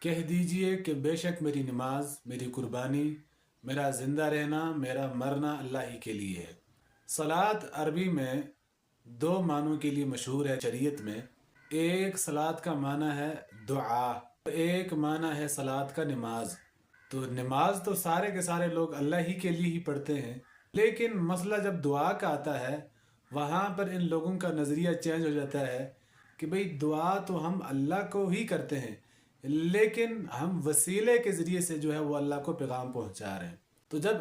کہہ دیجئے کہ بے شک میری نماز، میری قربانی، میرا زندہ رہنا، میرا مرنا اللہ ہی کے لیے ہے۔ صلاۃ عربی میں دو معنوں کے لیے مشہور ہے شریعت میں۔ ایک صلاۃ کا معنی ہے دعا، ایک معنی ہے صلاۃ کا نماز۔ تو نماز تو سارے کے سارے لوگ اللہ ہی کے لیے ہی پڑھتے ہیں، لیکن مسئلہ جب دعا کا آتا ہے وہاں پر ان لوگوں کا نظریہ چینج ہو جاتا ہے کہ بھئی دعا تو ہم اللہ کو ہی کرتے ہیں، لیکن ہم وسیلے کے ذریعے سے جو ہے وہ اللہ کو پیغام پہنچا رہے ہیں۔ تو جب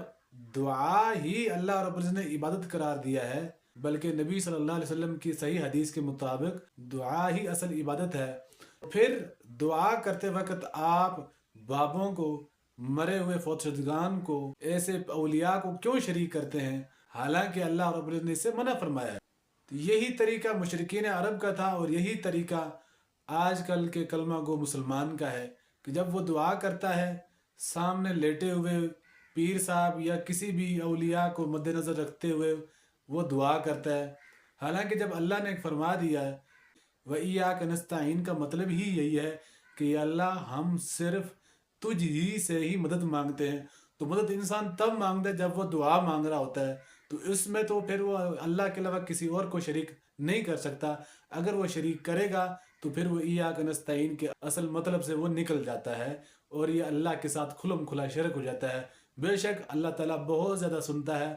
دعا ہی اللہ رب العزت نے عبادت قرار دیا ہے، بلکہ نبی صلی اللہ علیہ وسلم کی صحیح حدیث کے مطابق دعا ہی اصل عبادت ہے، پھر دعا کرتے وقت آپ بابوں کو، مرے ہوئے فوت شدگان کو، ایسے اولیاء کو کیوں شریک کرتے ہیں، حالانکہ اللہ رب العزت نے اس سے منع فرمایا ہے۔ تو یہی طریقہ مشرکین عرب کا تھا، اور یہی طریقہ آج کل کے کلمہ گو مسلمان کا ہے کہ جب وہ دعا کرتا ہے سامنے لیٹے ہوئے پیر صاحب یا کسی بھی اولیاء کو مد نظر رکھتے ہوئے وہ دعا کرتا ہے، حالانکہ جب اللہ نے فرما دیا ہے وَإِيَّاكَ نَسْتَعِينُ کا مطلب ہی یہی ہے کہ یا اللہ ہم صرف تجھ ہی سے ہی مدد مانگتے ہیں۔ تو مدد انسان تب مانگتا ہے جب وہ دعا مانگ رہا ہوتا ہے، تو اس میں تو پھر وہ اللہ کے علاوہ کسی اور کو شریک نہیں کر سکتا۔ اگر وہ شریک کرے گا تو پھر وہ ایاک نستعین کے اصل مطلب سے وہ نکل جاتا ہے، اور یہ اللہ کے ساتھ کھلم کھلا شرک ہو جاتا ہے۔ بے شک اللہ تعالیٰ بہت زیادہ سنتا ہے۔